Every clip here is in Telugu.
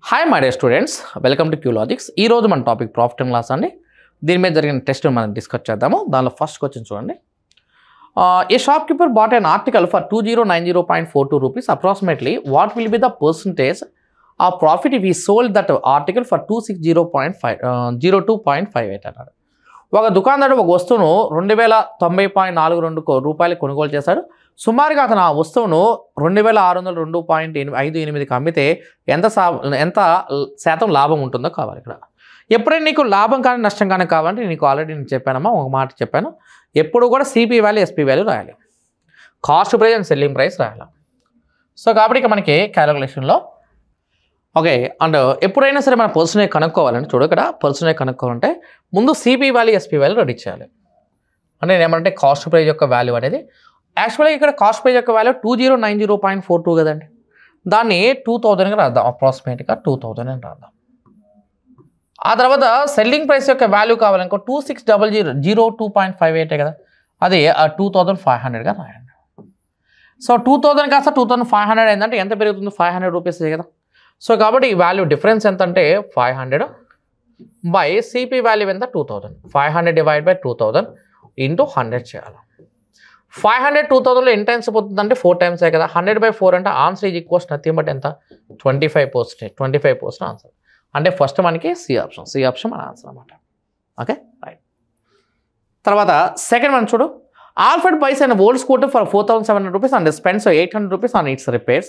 Hi my dear students, welcome to Qlogics. ఈ రోజు మన టాపిక్ ప్రాఫిట్ అండ్ లాస్ అండి. దీని మీద జరిగిన టెస్ట్ మనం డిస్కస్ చేద్దాము. దానిలో ఫస్ట్ క్వశ్చన్ చూడండి. A shop keeper bought an article for 2090.42 rupees approximately. What will be the percentage of profit if he sold that article for 260.02.58 అన్నాడు. ఒక దుకాణదారుడు ఒక వస్తువును 2090.42 రూపాయలు కొనుగోలు చేశాడు. సుమారుగా అతను ఆ వస్తువును 2602.58కి అమ్మితే ఎంత శాతం లాభం ఉంటుందో కావాలి. ఇక్కడ ఎప్పుడైనా నీకు లాభం కానీ నష్టం కానీ కావాలంటే నీకు ఆల్రెడీ నేను చెప్పానమ్మా, ఒక మాట చెప్పాను. ఎప్పుడు కూడా సిపి వాల్యూ ఎస్పి వాల్యూ రాయాలి, cost price and selling price రాయాలి. సో కాబట్టి ఇక మనకి క్యాలిక్యులేషన్లో ఓకే. అండ్ ఎప్పుడైనా సరే మన పర్సనే కనుక్కోవాలంటే చూడు, ఇక్కడ పర్సనే కనుక్కోవాలంటే ముందు CP value SP value ready చేయాలి. అంటే నేను ఏమంటే కాస్ట్ ప్రైస్ యొక్క వాల్యూ అనేది యాక్చువల్గా ఇక్కడ కాస్ట్ ప్రైస్ యొక్క వాల్యూ 2090.42 కదండి. దాన్ని 2000గా రాద్దాం, అప్రాక్సిమేట్గా 2000 అని రాద్దాం. ఆ తర్వాత సెల్లింగ్ ప్రైస్ యొక్క వాల్యూ కావాలనుకో 260002.58 కదా, అది 2500గా రాయండి. సో 2000 కాస్త 2500 అయిందంటే ఎంత పెరుగుతుంది? 500 రూపీస్ కదా. సో కాబట్టి ఈ వాల్యూ డిఫరెన్స్ ఎంత అంటే 500 బై సిపి వాల్యూ ఎంత 2000. 500 డివైడ్ బై 2000 ఇంటూ 100 చేయాలి. 500 2000లో ఎన్ని టైమ్స్ పోతుంది అంటే 4 టైమ్స్ కదా. 100 బై 4 అంటే answer is equals nothing but ఎంత 25% ఆన్సర్. అంటే ఫస్ట్ మనకి సి ఆప్షన్ మన ఆన్సర్ అన్నమాట. Okay right. తర్వాత సెకండ్ వన్ చూడు. Alfred buys and old scooter for 4700 rupees and spends 800 rupees on its repairs.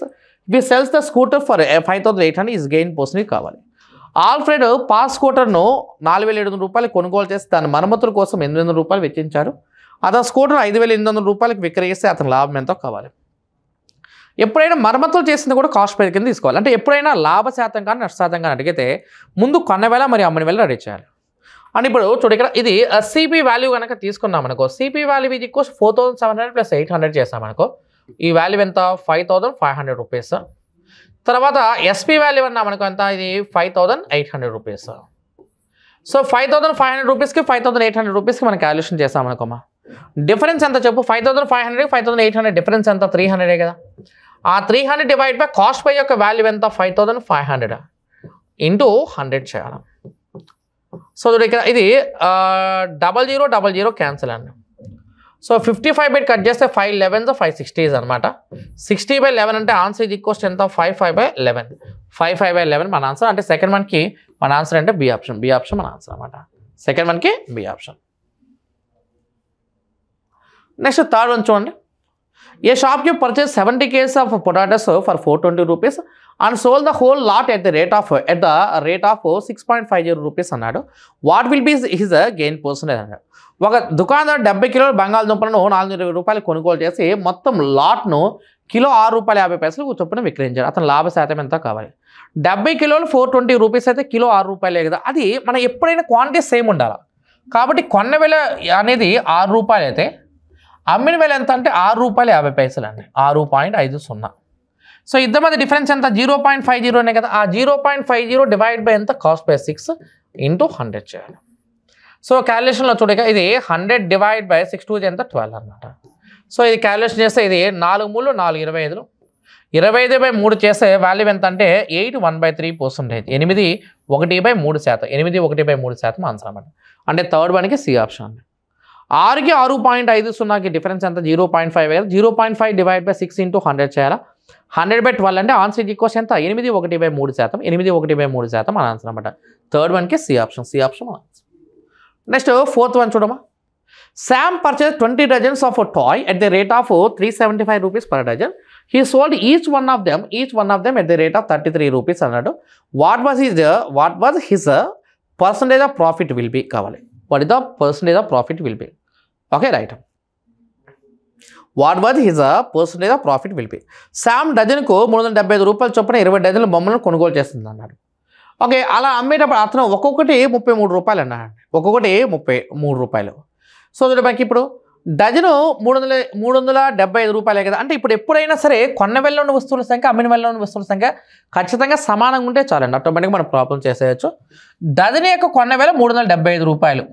If he sells the scooter for 5800 is gain percentage కావాలి. ఆల్ఫ్రెడ్ పాస్ స్కూటర్ను 4700 రూపాయలు కొనుగోలు చేసి దాని మరమ్మతుల కోసం 800 రూపాయలు వెచ్చించారు. అతను స్కూటర్ 5800 రూపాయలకు విక్రయిస్తే అతని లాభం ఎంతో కావాలి. ఎప్పుడైనా మరమ్మతులు చేసింది కూడా కాస్ట్ ప్రైస్ కింద తీసుకోవాలి. అంటే ఎప్పుడైనా లాభ శాతం కానీ నష్ట శాతం కానీ అడిగితే ముందు కొన్న వేళ మరియు అమ్మని వేళ రెడీ చేయాలి. అండ్ ఇప్పుడు చూడు, ఇక్కడ ఇది సిపి వాల్యూ కనుక తీసుకున్నాం అనుకో, సిపి వాల్యూ ఇది ఈక్వల్స్ 4700 ప్లస్ 800 చేసామనుకో, ఈ వాల్యూ ఎంత 5500 రూపీస్. తర్వాత ఎస్పి వాల్యూ అన్నామనుకో ఎంత, ఇది 5800 రూపీస్. సో 5500 రూపీస్కి 5800 రూపీస్కి మనం క్యాల్కులేషన్ చేసామనుకోమా, డిఫరెన్స్ ఎంత చెప్పు? 5500 5800 డిఫరెన్స్ ఎంత? 300 కదా. ఆ 300 డివైడ్ బై కాస్ట్ పై యొక్క వాల్యూ ఎంత? 5500 ఇంటూ 100 చేయాలి. సో ఇక్కడ ఇది 0000 క్యాన్సిల్ అండి. సో 55 బై కట్ చేస్తే 5 11 560 అనమాట. 60/11 అంటే ఆన్సర్ ఇది ఈక్వల్స్ ఎంత? 55/11. 55/11 మన ఆన్సర్. అంటే సెకండ్ వన్కి మన ఆన్సర్ అంటే బి ఆప్షన్ మన ఆన్సర్ అనమాట. సెకండ్ వన్కి B option. Next third one చూడండి. ఏ షాప్కి purchase 70 kgs of potatoes for 420 rupees and sold the whole lot at the rate of 6.50 rupees అన్నాడు. What will be his gain percentage అన్నాడు. ఒక దుకాణదారు 70 కిలోల బంగాళదుంపలను 420 రూపాయలు కొనుగోలు చేసి మొత్తం లాట్ను కిలో 6 రూపాయల 50 పైసలు చొప్పున విక్రయించాడు. అతను లాభ శాతం ఎంత కావాలి? 70 కిలోలు 420 రూపీస్ అయితే కిలో 6 రూపాయలే కదా. అది మనం ఎప్పుడైనా క్వాంటిటీ సేమ్ ఉండాలి. కాబట్టి కొన్న వేళ అనేది 6 రూపాయలు అయితే అమ్మిన వేళ ఎంత అంటే 6 రూపాయలు 50 పైసలు అండి, 6.50. సో ఇద్దరి మధ్య డిఫరెన్స్ ఎంత? 0.50 అనే కదా. ఆ 0.50 డివైడ్ బై ఎంత? కాస్ట్ బై 6 ఇంటూ 100 చేయాలి. సో క్యాలిక్యులేషన్లో చూడక ఇది 100 డివైడ్ బై 6 2 ఎంత? 12 అనమాట. సో ఇది క్యాలిక్యులేషన్ చేస్తే ఇది 4 3 4 25 25/3 చేస్తే వాల్యూ ఎంత అంటే 8 1/3%. 8 1/3%. 8 1/3% ఆన్సర్ అనమాట. అంటే థర్డ్ వన్కి సి ఆప్షన్ అండి. 6కి 6.50కి డిఫరెన్స్ ఎంత? 0.5 కదా. 0.5 డివైడ్ బై 6 ఇంటూ 100 చేయాలా. 100/12 అంటే ఆన్సర్ ఈక్వల్స్ ఎంత? 8 1/3%. 8 1/3% మన ఆన్సర్ అనమాట. థర్డ్ వన్కి సి ఆప్షన్ మన ఆన్సర్. నెక్స్ట్ ఫోర్త్ వన్ చూడమా. Sam purchase 20 dozens of toy at the rate of 375 rupees per dozen. He sold each one of them at the rate of 33 rupees అన్నాడు. What was his percentage of profit will be కావాలి. What is the percentage of profit will be? Okay right. What was his percentage of profit will be? Sam డజన్కు 375 రూపాయలు చొప్పున 20 డజన్ల బొమ్మలను కొనుగోలు చేస్తుంది అన్నాడు. ఓకే, అలా అమ్మేటప్పుడు అతను ఒక్కొక్కటి 33 రూపాయలు అన్నాడు. ఒక్కొక్కటి 33 రూపాయలు. సో మనకి ఇప్పుడు డజను 375 రూపాయలే కదా. అంటే ఇప్పుడు ఎప్పుడైనా సరే కొన్న వేళ ఉన్న వస్తువుల సంఖ్య అమ్మిన వేళ ఉన్న వస్తువుల సంఖ్య ఖచ్చితంగా సమానంగా ఉంటే చాలండి, ఆటోమేటిక్గా మనం ప్రాబ్లం చేసేయచ్చు. డజన్ యొక్క కొన్న వేళ 375 రూపాయలు.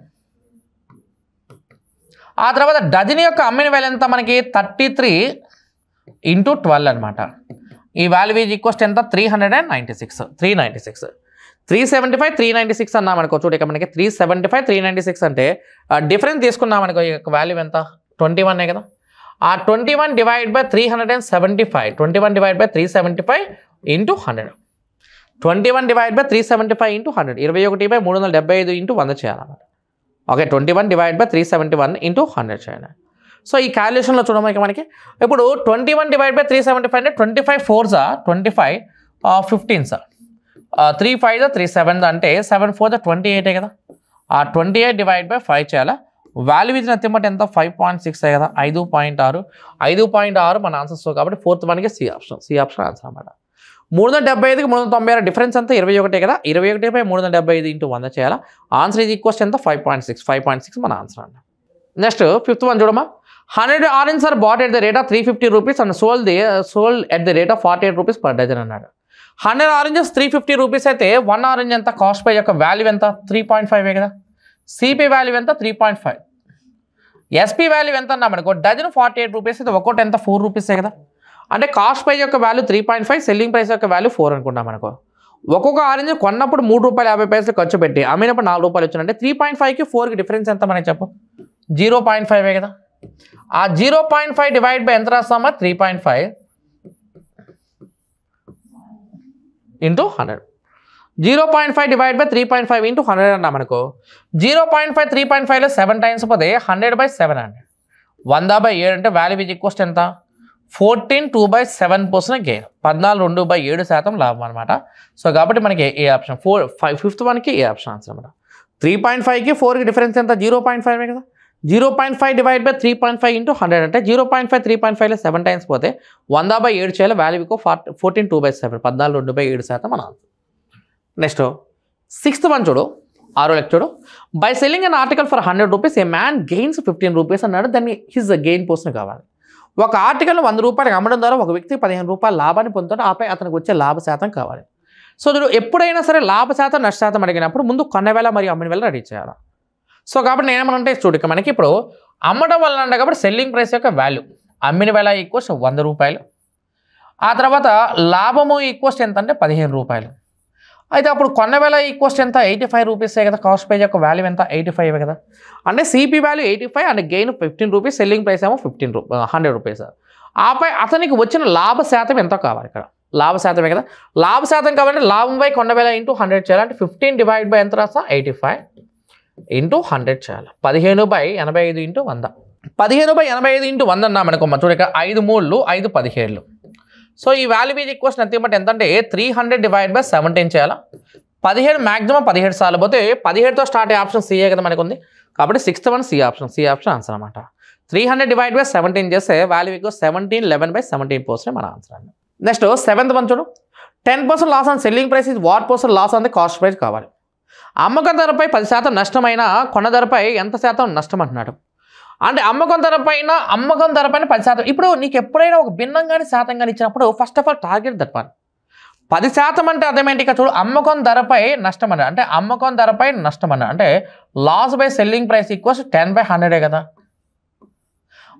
ఆ తర్వాత డజన్ యొక్క అమ్మిన వేళ ఎంత మనకి 33 ఇంటూ 12 అనమాట. ఈ వాల్యూ ఈజ్ ఈక్వల్స్ ఎంత 396 375 396 అన్నాం అనుకో. చూడు ఇక్కడ మనకి 375 396 అంటే డిఫరెన్స్ తీసుకున్నాం అనుకో. ఈ వాల్యూ ఎంత 21 కదా. ఆ 21 divide by 375 21 divide by 375 into 100 21 divide by 375 into 100 21/375 into 100 చేయాలన్నమాట. ఓకే 21 డివైడ్ బై 371 ఇంటూ 100 చేయాలి. సో ఈ క్యాలిక్యులేషన్లో చూడడానికి మనకి ఇప్పుడు 21 డివైడ్ బై 375 అంటే 25 4s 25 15s 3 5 3 7 అంటే 7 4 28 కదా. ఆ 28 డివైడ్ బై 5 చేయాలా. వాల్యూ ఇచ్చిన తిమ్మటి ఎంత 5.6 కదా. 5.6 మన ఆన్సర్స్. కాబట్టి ఫోర్త్ వన్కి సి ఆప్షన్ ఆన్సర్ అన్నమాట. 375కి 396 డిఫరెన్స్ అంతా 21 కదా. 21/375 ఇంటూ 100 చేయాలా. ఆన్సర్ ఈజ్ ఈక్వల్స్ ఎంత 5.6 మన ఆన్సర్ అండి. నెక్స్ట్ ఫిఫ్త్ వన్ చూడమ్మా. 100 oranges are bought at the rate of 350 rupees and sold at the rate of 48 rupees per dozen అన్నాడు. 100 oranges 350 rupees అయితే 1 orange ఎంత కాస్ట్ ప్రైస్ యొక్క వాల్యూ ఎంత 3.5 కదా. సిపి వాల్యూ ఎంత 3.5. ఎస్పీ వాల్యూ ఎంత అన్నా మనకు డజన్ 48 రూపీస్ అయితే ఒక్కొక్కటి ఎంత 4 రూపీసే కదా. అంటే కాస్ట్ ప్రైస్ యొక్క వాల్యూ 3.5 సెల్లింగ్ ప్రైస్ యొక్క వాల్యూ 4 అనుకుంటాం మనకు. ఒక్కొక్క ఆరెంజ్ కొన్నప్పుడు ₹3.50 ఖర్చు పెట్టి అమ్మినప్పుడు ₹4 వచ్చిందంటే 3.5కి 4కి డిఫరెన్స్ ఎంత మనకి చెప్పు 0.5 కదా. ఆ 0.5 డివైడ్ బై ఎంత రాస్తామా 3.5 ఇంటూ 100 0.5 డివైడ్ బై 3.5 ఇంటూ 100 అన్నా మనకు. 0.5 3.5లో 7 టైమ్స్ పోతే 100/7 అండి. 100/7 అంటే వాల్యూ ఈజ్ ఈక్వల్స్ ఎంత 14 2/7% గెయిన్ 14 2/7% లాభం అనమాట. సో కాబట్టి మనకి ఏ ఆప్షన్ ఫిఫ్త్ వన్కి ఏ ఆప్షన్ ఆన్సర్ అనమాట. 3.5కి 4కి డిఫరెన్స్ ఎంత 0.5 కదా. 0.5 డివైడ్ బై 3.5 ఇంటూ 100 అంటే 0.5 3.5లో 7 టైమ్స్ పోతే 100/7 చేయాలి. వాల్యూకు 14 2/7 14 2/7% మన ఆన్సర్. నెక్స్ట్ సిక్స్త్ వన్ చూడు. 6వ లెక్క చూడు. By selling an article for 100 rupees A man gains 15 rupees అన్నాడు. దాన్ని హిజ్ గెయిన్ పోర్షన్ కావాలి. ఒక ఆర్టికల్ 100 రూపాయలు అమ్మడం ద్వారా ఒక వ్యక్తి 15 రూపాయల లాభాన్ని పొందుతాడు. ఆపై అతనికి వచ్చే లాభ శాతం కావాలి. సో మీరు ఎప్పుడైనా సరే లాభ శాతం నష్ట శాతం అడిగినప్పుడు ముందు కొన్న వేళ మరియు అమ్మిన వేళ రెడీ చేయాలి. సో కాబట్టి నేనేమనంటే చూడు మనకి ఇప్పుడు అమ్మడం వల్ల అంటే కాబట్టి సెల్లింగ్ ప్రైస్ యొక్క వాల్యూ అమ్మిన వేళ ఈక్వల్స్ 100 రూపాయలు. ఆ తర్వాత లాభము ఈక్వల్స్ ఎంత అంటే 15 రూపాయలు. అయితే అప్పుడు కొన్న వేళ ఈక్వల్స్ ఎంత 85 రూపీసే కదా. కాస్ట్ ప్రైస్ యొక్క వాల్యూ ఎంత 85 కదా. అంటే CP value 85 and gain 15 rupees selling price ఏమో 100 రూపీస్. ఆపై అతనికి వచ్చిన లాభ శాతం ఎంతో కావాలి. ఇక్కడ లాభ శాతమే కదా. లాభ శాతం కావాలంటే లాభం బై కొన్న వేళ ఇంటూ 100 చేయాలంటే 15 డివైడ్ బై ఎంత రాస్తా 85 ఇంటూ 100 చేయాలి. 15/85 ఇంటూ 100 15/85 ఇంటూ 100 అన్నా మనకు చూడ ఇక్కడ 5 3 5 17. సో ఈ వాల్యూ ఈజ్ ఈక్వల్స్ నథింగ్ ఎంత అంటే 300 డివైడ్ బై 17 చేయాలా. 17 మ్యాక్సిమం 17 సార్లు పోతే 17తో స్టార్ట్ అయ్యే ఆప్షన్ సిఏ కదా మనకు ఉంది. కాబట్టి sixth one C option answer అనమాట. 300 డివైడ్ బై 17 చేస్తే వాల్యూ ఈక్వల్స్ 17 11/17% మన ఆన్సర్ అండి. నెక్స్ట్ సెవెంత్ వన్ చూడు. 10% లాస్ ఆన్ సెల్లింగ్ ప్రైస్ ఇది what percent loss on the cost price కావాలి. అమ్మకం ధరపై 10% నష్టమైన కొన్న ధరపై ఎంత శాతం నష్టం అంటున్నాడు. అంటే అమ్మకం ధరపైన 10%. ఇప్పుడు నీకు ఎప్పుడైనా ఒక భిన్నం కానీ శాతం కానీ ఇచ్చినప్పుడు first of all target that one 10% అంటే అదేమేంటి ఇక చూడు అమ్మకం ధరపై నష్టం అన్నాడు. అంటే అమ్మకం ధరపై నష్టం అన్నాడు అంటే loss by selling price equals 10/100 కదా.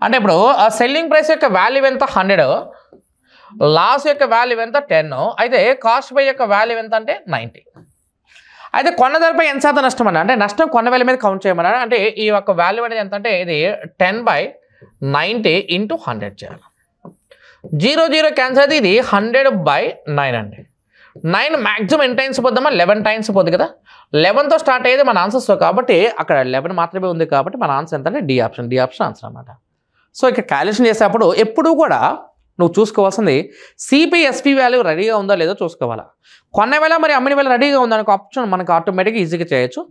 అంటే ఇప్పుడు ఆ సెల్లింగ్ ప్రైస్ యొక్క వాల్యూ ఎంత 100 లాస్ యొక్క వాల్యూ ఎంత 10 అయితే కాస్ట్ బై యొక్క వాల్యూ ఎంత అంటే 90. అయితే కొన్న ధరపై ఎంత శాతం నష్టం అన్నా అంటే నష్టం కొన్న వేల మీద కౌంట్ చేయమన్నాడు. అంటే ఈ యొక్క వాల్యూ అనేది ఎంత అంటే ఇది 10/90 ఇంటూ 100 చేయాలి. 0 0 క్యాన్సర్ అయితే ఇది 100/9 అండి. 9 మ్యాక్సిమం ఎన్ని టైమ్స్ పోద్దామా 11 టైమ్స్ పోద్ది కదా. 11తో స్టార్ట్ అయ్యేది మన ఆన్సర్స్ కాబట్టి అక్కడ 11 మాత్రమే ఉంది కాబట్టి మన ఆన్సర్ ఎంత అంటే డి ఆప్షన్ ఆన్సర్ అనమాట. సో ఇక్కడ క్యాలిక్యులేషన్ చేసేటప్పుడు ఎప్పుడూ కూడా నువ్వు చూసుకోవాల్సింది సిపిఎస్పి వాల్యూ రెడీగా ఉందో లేదో చూసుకోవాలా. కొన్న వేళ మరి అమ్మిన వేళ రెడీగా ఉందనుకో ఆప్షన్ మనకు ఆటోమేటిక్గా ఈజీగా చేయొచ్చు.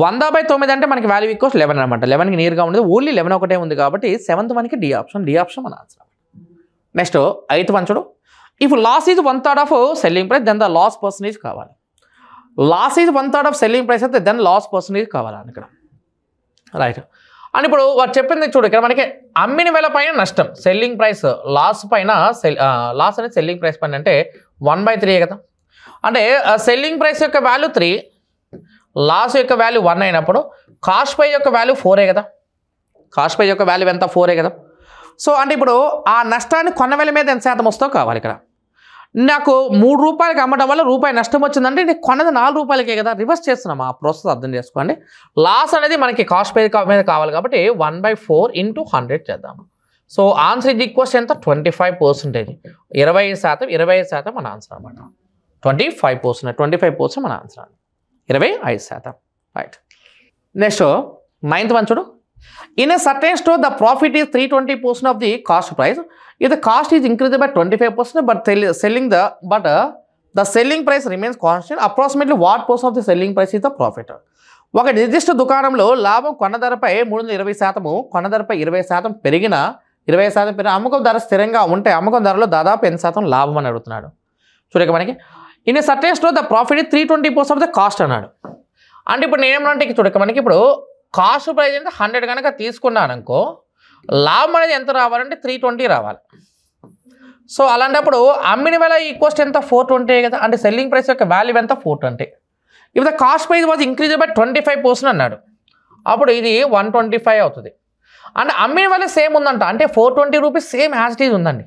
100/9 అంటే మనకి వాల్యూ ఈక్వల్స్ 11 అనమాట. 11కి నియర్గా ఉండేది ఓన్లీ 11 ఒకటే ఉంది కాబట్టి సెవెంత్ వన్కి డి ఆప్షన్ మన ఆన్సర్. నెక్స్ట్ 8th వన్ చూడు. If loss is 1/3 of selling price then the loss percentage కావాలి. Loss is 1/3 of selling price అయితే దెన్ లాస్ పర్సంటేజ్ కావాలని ఇక్కడ రైట్. అని ఇప్పుడు వాడు చెప్పింది చూడు ఇక్కడ మనకి అమ్మిన వేల పైన నష్టం సెల్లింగ్ ప్రైస్ లాస్ పైన లాస్ అనేది సెల్లింగ్ ప్రైస్ పైన అంటే 1/3 కదా. అంటే సెల్లింగ్ ప్రైస్ యొక్క వాల్యూ 3 లాస్ యొక్క వాల్యూ 1 అయినప్పుడు కాస్ట్ పై యొక్క వాల్యూ 4 కదా. కాస్ట్ పై యొక్క వాల్యూ ఎంత 4 కదా. సో అంటే ఇప్పుడు ఆ నష్టాన్ని కొన్న వేల మీద ఎంత శాతం వస్తుందో కావాలి ఇక్కడ. నాకు 3 రూపాయలకి అమ్మడం వల్ల రూపాయి నష్టం వచ్చిందంటే నేను కొన్నది 4 రూపాయలకే కదా, రివర్స్ చేస్తున్నాం. ఆ ప్రాసెస్ అర్థం చేసుకోండి. లాస్ అనేది మనకి కాస్ట్ మీద కావాలి కాబట్టి 1/4 ఇంటూ 100 చేద్దాము. సో ఆన్సర్ ఇది ఈక్వల్స్ ఎంత 25%. 25% 25% మన ఆన్సర్ అన్నమాట. 25%, 25% మన answer. 25%. Right. Next 9th one చూడు. In a certain store the profit is 320% of the cost price. If the cost is increased by 25%, but the selling price remains constant, approximately what portion of the selling price is the profit? ఒక నిర్దిష్ట దుకాణంలో లాభం కొన్న ధరపై 320%, కొన్న ధరపై 20% పెరిగిన 20% పెరిగిన అమ్మకం ధర స్థిరంగా ఉంటే అమ్మకం ధరలో దాదాపు 8% లాభం అని అడుగుతున్నాడు. చూడక మనకి in certain store the profit 320% of the cost అన్నాడు. అంటే ఇప్పుడు నేనేమంటే చూడక మనకి ఇప్పుడు కాస్ట్ ప్రైస్ అంటే 100 కనుక తీసుకున్నాను అనుకో, లాభం అనేది ఎంత రావాలంటే 320 రావాలి. సో అలాంటప్పుడు అమ్మిన వేళ ఈక్వస్ట్ ఎంత 420 కదా, అంటే సెల్లింగ్ ప్రైస్ యొక్క వాల్యూ ఎంత 420. If the cost price was increase by 25% అన్నాడు, అప్పుడు ఇది 125 అవుతుంది. అంటే అమ్మిన వేళ సేమ్ ఉందంట, అంటే 420 rupees same as it is ఉందండి.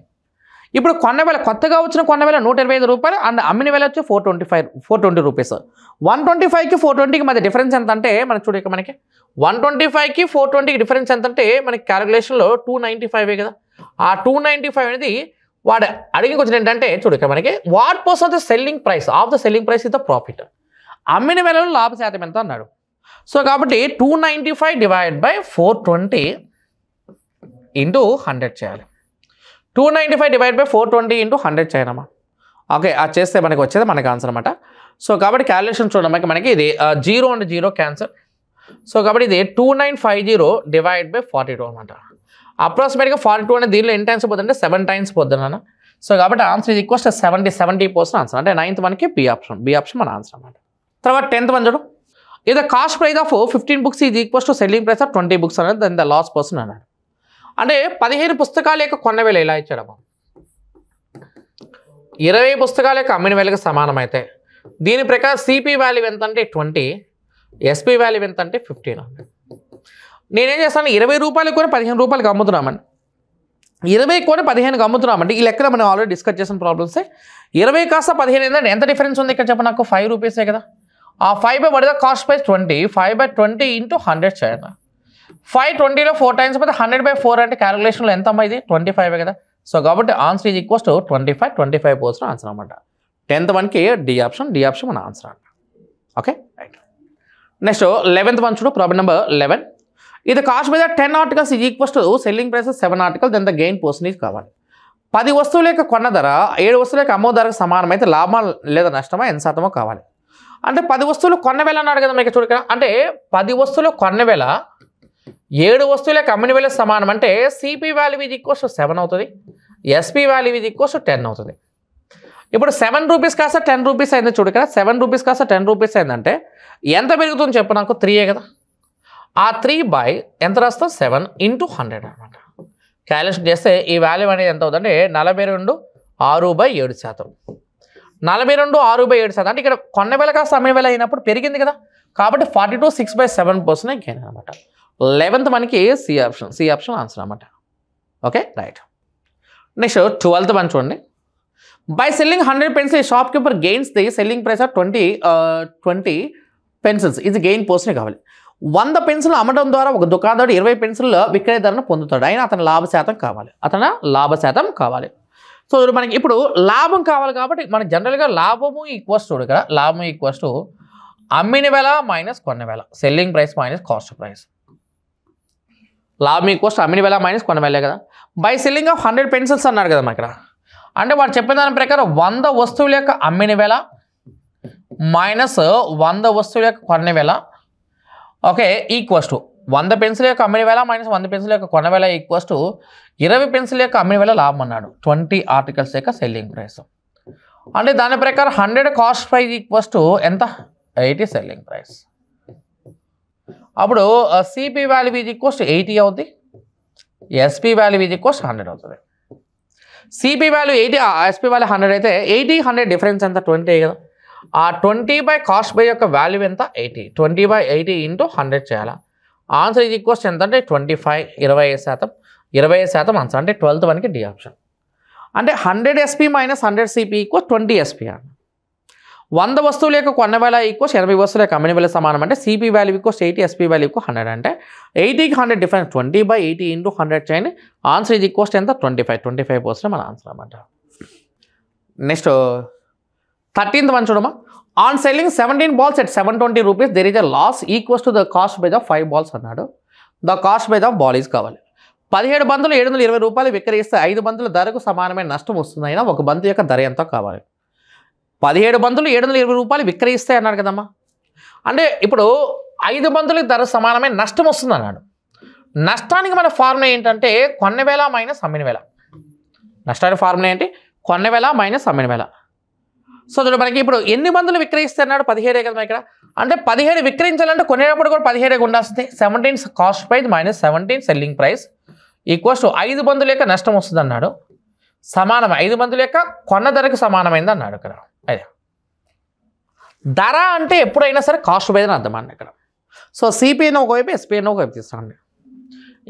ఇప్పుడు కొన్న వేళ కొత్తగా వచ్చిన కొన్న వేళ 125 రూపాయలు, అండ్ అమ్మిన వేళ వచ్చి 420 రూపీస్. 125కి 420కి మధ్య డిఫరెన్స్ ఎంత అంటే మనకి చూడక మనకి 125కి 420కి డిఫరెన్స్ ఎంత అంటే మనకి క్యాలిక్యులేషన్లో 295 కదా. ఆ 295 అనేది వాడు అడిగి కొంచెం ఏంటంటే చూడక మనకి what person of the selling price is the profit. అమ్మిన వేళలో లాభ శాతం ఎంత అన్నాడు. సో కాబట్టి 295 డివైడ్ బై 420 ఇంటూ 100 చేయాలి. 295 డివైడ్ బై 420 ఇంటూ 100 చేయనమ్మా. ఓకే, అది చేస్తే మనకి వచ్చేది మనకి ఆన్సర్ అనమాట. సో కాబట్టి క్యాలిక్యులేషన్ చూడడానికి మనకి ఇది 0 అండ్ 0 క్యాన్సర్. సో కాబట్టి ఇది 2950 డివైడ్ బై 42 అనమాట. అప్రాక్సిమేట్గా 42 అనేది దీనిలో ఎన్ని టైమ్స్ పోతుందంటే 7 టైమ్స్ పోతున్నాను. సో కాబట్టి ఆన్సర్ ఇది ఈక్వల్స్ 70% ఆన్సర్. అంటే 9th వన్కి బి ఆప్షన్ మన ఆన్సర్ అనమాట. తర్వాత 10th వన్ చూడు. ఇది కాస్ట్ ప్రైస్ ఆఫ్ 15 బుక్స్ ఇది equals to selling price of 20 books అనేది దాని ద లాస్ పర్సన్ అన్నాడు. అంటే 15 పుస్తకాల యొక్క కొన్న వేళ ఇలా ఇచ్చాడమ్మా. 20 పుస్తకాల యొక్క అమ్మిన వేళకి సమానమైతే దీని ప్రకారం సిపి వాల్యూ ఎంత అంటే 20, ఎస్పి వాల్యూ ఎంత అంటే 15. నేనేం చేస్తాను 20 రూపాయలకు కొని 15 రూపాయలకి అమ్ముతున్నామని, 20 కొని 15కి అమ్ముతున్నామంటే ఈ లెక్కన మనం ఆల్రెడీ డిస్కస్ చేసిన ప్రాబ్లమ్సే. 20 కాస్త 15 ఏంటంటే ఎంత డిఫరెన్స్ ఉంది ఇక్కడ చెప్పండి నాకు 5 రూపీసే కదా. ఆ 5/1 కాస్ట్ ప్రైస్ 20, 5/20 ఇంటూ 100 చేయాలి. 520లో 4 టైమ్స్ పోతే 100/4 అంటే క్యాలిక్యులేషన్లో ఎంత అమ్మా ఇది 25 కదా. సో కాబట్టి answer is equals to 25% answer అనమాట. 10th వన్కి డి ఆప్షన్ మన ఆన్సర్ అంట. Okay right. Next 11th one చూడు. Problem number 11. ఇది కాస్ట్ మీద 10 articles is equals to selling price 7 article, then the gain percentage కావాలి. 10 వస్తువుల యొక్క కొన్న ధర 7 వస్తువుల యొక్క అమ్మో ధరకు సమానమైతే లాభం లేదా నష్టమా ఎంత శాతమో కావాలి. అంటే 10 వస్తువులు కొన్న వేళ అన్నాడు కదా మీకు చూడక. అంటే 10 వస్తువులు కొన్న వేళ 7 వస్తువుల యొక్క అమ్మిన వేళ సమానం అంటే CP value is equals to 7 అవుతుంది, SP value is equals to 10 అవుతుంది. ఇప్పుడు 7 రూపీస్ కాస్త 10 రూపీస్ అయింది చూడు కదా. 7 రూపీస్ కాస్త 10 రూపీస్ అయిందంటే ఎంత పెరుగుతుంది చెప్పు నాకు 3 కదా. ఆ 3 బై ఎంత రాస్తాం 7 ఇంటూ 100 అనమాట. క్యాలిక్యులేషన్ చేస్తే ఈ వాల్యూ అనేది ఎంత అవుతుందంటే 42.6/7%. 42.6/7% అంటే ఇక్కడ కొన్న వేళ కాస్త అమ్మిన వేళ అయినప్పుడు పెరిగింది కదా. కాబట్టి 42.6/7% గెయిన్ అనమాట. 11th మనకి సి ఆప్షన్ ఆన్సర్ అనమాట. Okay right. Next 12th one చూడండి. By selling 100 pencil shop keeper gains the selling price of 20 pencils ఇది గెయిన్ పర్సన్ కావాలి. 100 పెన్సిల్ అమ్మడం ద్వారా ఒక దుకాణదారుడు 20 పెన్సిల్ విక్రయ ధరను పొందుతాడు. అయినా అతని లాభ శాతం కావాలి. సో మనకి ఇప్పుడు లాభం కావాలి కాబట్టి మనకి జనరల్గా లాభము ఈక్వల్స్ చూడు కదా. లాభం ఈక్వల్స్ టు అమ్మిన వేళ మైనస్ కొన్న వేళ, selling price minus cost price. లాభం ఈక్వల్స్ అమ్మిన వేళ మైనస్ కొన్న వేళ కదా. బై సెల్లింగ్ ఆఫ్ 100 పెన్సిల్స్ అన్నారు కదా ఇక్కడ. అంటే వాడు చెప్పిన దాని ప్రకారం 100 వస్తువుల యొక్క అమ్మిన వేళ మైనస్ 100 వస్తువుల యొక్క కొన్న వేళ ఓకే ఈక్వల్స్ టు 100 పెన్సిల్ యొక్క అమ్మిన వేళ మైనస్ 100 పెన్సిల్ యొక్క కొన్న వేళ ఈక్వల్స్ టు 20 పెన్సిల్ యొక్క అమ్మిన వేళ లాభం అన్నాడు. 20 ఆర్టికల్స్ యొక్క సెల్లింగ్ ప్రైస్. అంటే దాని ప్రకారం 100 కాస్ట్ ప్రైస్ ఈక్వల్స్ టు ఎంత 80 సెల్లింగ్ ప్రైస్. అప్పుడు CP value is equals to 80 అవుతుంది, ఎస్పి వాల్యూ ఈజ్ ఈక్వల్స్ 100 అవుతుంది. సిపి వాల్యూ 80, ఎస్పి వాల్యూ 100 అయితే 80-100 డిఫరెన్స్ ఎంత 20 కదా. ఆ 20 బై కాస్ట్ బై యొక్క వాల్యూ ఎంత 80, 20/80 ఇంటూ 100 చేయాలా. ఆన్సర్ ఈజ్ ఈక్వల్స్ ఎంత అంటే 25, 20% ఆన్సర్. అంటే 12th వన్కి డి ఆప్షన్. అంటే 100 SP minus 100 CP equal 20 SP అండి. 100 వస్తువుల యొక్క కొన్న వేల ఈక్వల్స్ 80 వస్తువుల యొక్క అమ్మిన వేల సమానం. అంటే CP value equals 80, SP value equal 100. అంటే 80కి 100 డిఫరెన్స్ 20/80 ఇంటూ 100 చేయండి. ఆన్సర్ ఇది ఈక్వల్స్ ఎంత 25% మన ఆన్సర్ అన్నమాట. నెక్స్ట్ 13th వన్ చూడమా. On selling 17 balls at 720 rupees there is a loss equals to the cost price of 5 balls అన్నాడు. The cost price of ball is కావాలి. 17 బంతులు 720 రూపాయలు విక్రయిస్తే 5 బంతుల ధరకు సమానమైన నష్టం వస్తుంది. అయినా ఒక బంతు యొక్క ధర ఎంతో కావాలి. 17 బంతులు 720 రూపాయలు విక్రయిస్తే అన్నాడు కదమ్మా. అంటే ఇప్పుడు 5 బంతులకి ధర సమానమైన నష్టం వస్తుంది అన్నాడు. నష్టానికి మన ఫార్ములా ఏంటంటే కొన్న వేల మైనస్ అమ్మిన వేల. నష్టానికి ఫార్ములా ఏంటి? కొన్న వేల మైనస్ అమ్మిన వేల. సో చూడండి మనకి ఇప్పుడు ఎన్ని బంతులు విక్రయిస్తే అన్నాడు 17 కదా ఇక్కడ. అంటే 17 విక్రయించాలంటే కొనేటప్పుడు కూడా 17 ఉండాల్సింది. 17 cost price minus 17 selling price equals to 5 బంతుల యొక్క నష్టం వస్తుంది అన్నాడు. సమానం 5 బంతుల యొక్క కొన్న ధరకు సమానమైంది అన్నాడు ఇక్కడ. అదే ధర అంటే ఎప్పుడైనా సరే కాస్ట్ ప్రైస్ అని అర్థం అండి ఇక్కడ. సో సిపిని ఒకవైపు ఎస్పీని ఒకవైపు తీసుకోండి.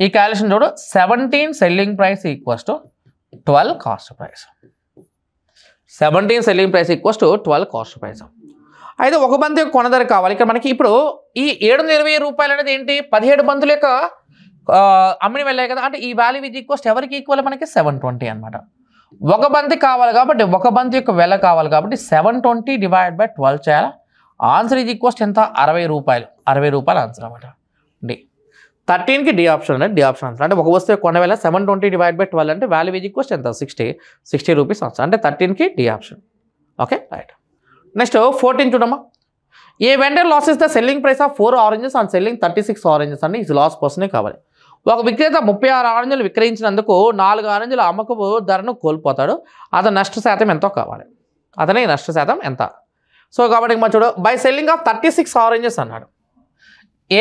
ఈ క్యాలిక్యులేషన్ చూడు. 17 selling price equals to 12 cost price. 17 selling price equals to 12 cost price. అయితే ఒక బంతు యొక్క కొన ధర కావాలి. ఇక్కడ మనకి ఇప్పుడు ఈ 720 రూపాయలు అనేది ఏంటి? 17 బంతుల యొక్క అమ్మిని వెళ్ళాయి కదా. అంటే ఈ వాల్యూ ఇది ఈక్వల్స్ ఎవరికి ఈక్వల్? మనకి 720 అనమాట. ఒక బంతి కావాలి కాబట్టి ఒక బంతి యొక్క వెల కావాలి కాబట్టి 720 డివైడ్ బై 12 చేయాలి. ఆన్సర్ ఇది ఈక్వల్స్ ఎంత? 60 రూపాయలు. 60 రూపాయలు ఆన్సర్ అనమాట. డి 13కి డి ఆప్షన్ అంటే డి ఆప్షన్ ఆన్సర్. అంటే ఒక వస్తువు కొన్న వేల 720 డివైడ్ బై 12 అంటే వాల్యూ ఇది ఈక్వల్స్ ఎంత? 60 రూపీస్ ఆన్సర్. అంటే 13కి D option. Okay right. Next 14 చూడమ్మా. A vendor loses the selling price of 4 oranges on selling 36 oranges అంటే ఇది లాస్ పర్సనే కావాలి. ఒక విక్రేత 36 ఆరెంజ్లు విక్రయించినందుకు 4 ఆరెంజ్ల అమ్మకపు ధరను కోల్పోతాడు. అతని నష్ట శాతం ఎంతో కావాలి. అతని నష్ట శాతం ఎంత? సో కాబట్టి మనం చూడు. బై సెల్లింగ్ ఆఫ్ 36 ఆరెంజెస్ అన్నాడు.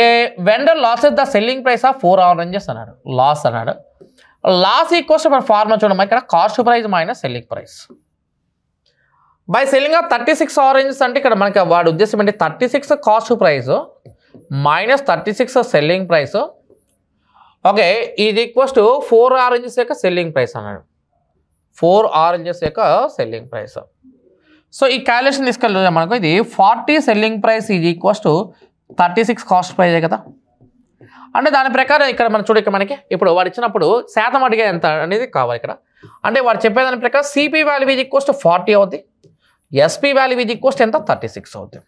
A vendor loses the selling price of 4 oranges అన్నాడు. లాస్ అన్నాడు. లాస్ ఈక్వల్స్ మన ఫార్ములా చూడమ్మా. ఇక్కడ cost price minus selling price. By selling of 36 oranges అంటే ఇక్కడ మనకి వాడి ఉద్దేశం ఏంటి? 36 cost price minus 36 selling price. Okay ఇది ఈక్వల్స్ టు 4 ఆరెంజెస్ యొక్క సెల్లింగ్ ప్రైస్ అన్నాడు. 4 ఆరెంజెస్ యొక్క సెల్లింగ్ ప్రైస్. సో ఈ క్యాలిక్యులేషన్ తీసుకెళ్ళి మనకు ఇది 40 సెల్లింగ్ ప్రైస్ ఇది ఈక్వల్స్ టు 36 కాస్ట్ ప్రైజే కదా. అంటే దాని ప్రకారం ఇక్కడ మనం చూడ మనకి ఇప్పుడు వాడు ఇచ్చినప్పుడు శాతం అడిగే ఎంత అనేది కావాలి ఇక్కడ. అంటే వాడు చెప్పేదాని ప్రకారం సిపి వాల్యూ ఇది ఈక్వల్స్ టు 40 అవుద్ది. ఎస్పీ వాల్యూ ఇది ఈక్వల్స్ ఎంత? 36 అవుద్ది.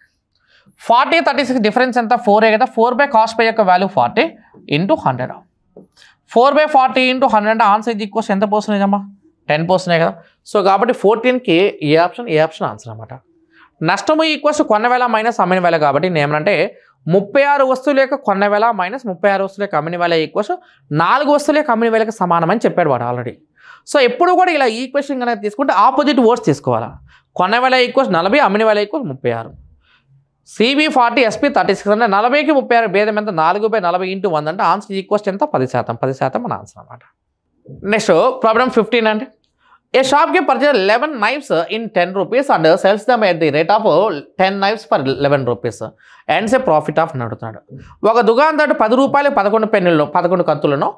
40, 36 డిఫరెన్స్ ఎంత? 4 కదా. 4 బై కాస్ట్ పై యొక్క వాల్యూ 40 ఇంటూ 100. 4/40 ఇంటూ 100 ఆన్సర్ ఇది ఈక్వల్స్ ఎంత పర్సెంటేజ్ అమ్మా? 10% కదా. సో కాబట్టి 14కి ఏ ఆప్షన్ ఆన్సర్ అనమాట. నష్టము ఈక్వల్స్ కొన్న వేల మైనస్ అమ్మిన వేల కాబట్టి నేను ఏమనంటే 36 వస్తువుల యొక్క కొన్న వేల మైనస్ 36 వస్తువుల యొక్క అమ్మిన వేల ఈక్వల్స్ 4 వస్తువుల యొక్క అమ్మిన వేలకు సమానమని చెప్పాడు వాడు ఆల్రెడీ. సో ఎప్పుడు కూడా ఇలా ఈక్వేషన్ కనుక తీసుకుంటే ఆపోజిట్ వర్డ్స్ తీసుకోవాలా. కొన్న వేల ఈక్వల్స్ 40, అమ్మిన వేల ఈక్వల్స్ 36. సిబి 40, ఎస్పీ 36 అంటే 40కి 36 భేదం ఎంత? 4/40 ఇంటూ 100 అంటే ఆన్సర్ ఈక్వల్స్ ఎంత? 10%. 10% మన ఆన్సర్ అనమాట. నెక్స్ట్ ప్రాబ్లమ్ 15 అండి. ఏ షాప్ కి purchase 11 knives in 10 rupees and sells them at the rate of 10 knives for 11 rupees and say profit of నడుతున్నాడు. ఒక దుకాణదారుడు 10 రూపాయలు 11 పెన్నులను 11 కత్తులను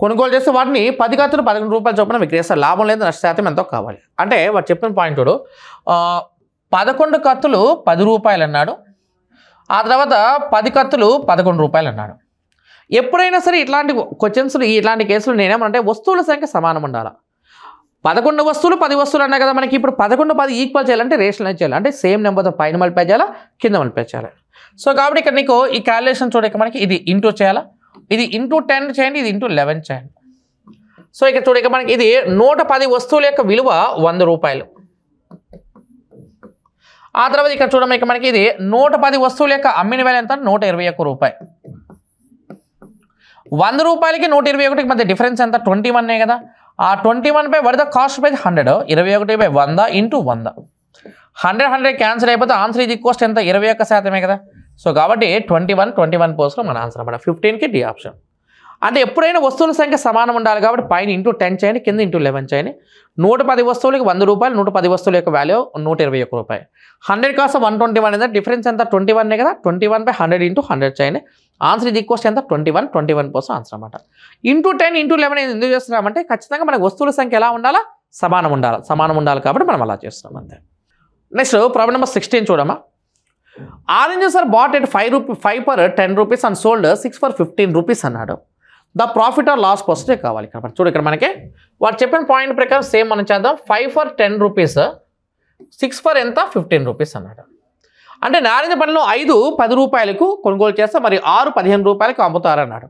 కొనుగోలు చేస్తే వాటిని 10 కత్తులు 11 రూపాయల చొప్పున విక్రయిస్తారు. లాభం లేదు, నష్ట శాతం ఎంతో కావాలి. అంటే వాడు చెప్పిన పాయింట్ 11 కత్తులు 10 రూపాయలు అన్నాడు. ఆ తర్వాత 10 కత్తులు 11 రూపాయలు అన్నాడు. ఎప్పుడైనా సరే ఇట్లాంటి క్వశ్చన్స్ ఇట్లాంటి కేసులు నేనేమంటే వస్తువుల సంఖ్య సమానం ఉండాలి. 11 వస్తువులు 10 వస్తువులు అన్నా కదా మనకి. ఇప్పుడు 11, 10 ఈక్వల్ చేయాలంటే రేషనలైజ్ చేయాలి. అంటే సేమ్ నెంబర్తో పైన మల్టిప్లై చేయాలా, కింద మల్టిప్లై చేయాలి. సో కాబట్టి ఇక్కడ నీకు ఈ క్యాలిక్యులేషన్ చూడక మనకి ఇది ఇంటూ చేయాలా, ఇది ఇంటూ 10 చేయండి, ఇది ఇంటూ 11 చేయండి. సో ఇక్కడ చూడక మనకి ఇది 110 వస్తువుల యొక్క విలువ 100 రూపాయలు. ఆ తర్వాత ఇక్కడ చూడక మనకి ఇది 110 వస్తువుల యొక్క అమ్మిన వేల ఎంత? 121 రూపాయలు. 100 రూపాయలకి 121కి మధ్య డిఫరెన్స్ ఎంత? 21 కదా. ఆ 21 వడ్ the cost price 100, 21/100 into 100. 100 cancel అయిపోతే ఆన్సర్ ఇది ఈక్వల్స్ ఎంత? 21% కదా. సో కాబట్టి 21% మన ఆన్సర్ అన్నమాట. 15కి డి ఆప్షన్. అంటే ఎప్పుడైనా వస్తువుల సంఖ్య సమానం ఉండాలి కాబట్టి పైన ఇంటూ 10 చేయండి, కింద ఇంటూ 11 చేయండి. 110 వస్తువులకి 100 రూపాయలు, 110 వస్తువుల యొక్క వాల్యూ 121 రూపాయలు. 100 కాస్త 121 అనేది డిఫరెన్స్ ఎంత? 21 కదా. 21/100 ఇంటూ 100 చేయండి. ఆన్సర్ ఇది ఈక్వల్స్ ఎంత? 21% ఆన్సర్ అనమాట. ఇంటూ 10 ఇంటూ 11 ఎందుకు చేస్తున్నామంటే ఖచ్చితంగా మనకు వస్తువుల సంఖ్య ఎలా ఉండాలా? సమానం ఉండాలి కాబట్టి మనం అలా చేస్తాం అంతే. నెక్స్ట్ ప్రాబ్లం నెంబర్ 16 చూడమ్మా. Oranges are bought at 5 for 10 rupees and sold 6 for 15 rupees అన్నాడు. The profit or loss percentage కావాలి. ఇక్కడ చూడు, ఇక్కడ మనకి వాడు చెప్పిన పాయింట్ ప్రకారం సేమ్ మనం చేద్దాం. 5 for 10 rupees, 6 for ఎంత 15 rupees అన్నాడు. అంటే నారింజ పండ్లు 5 10 రూపాయలకు కొనుగోలు చేస్తే మరి 6 15 రూపాయలకు అమ్ముతారన్నాడు.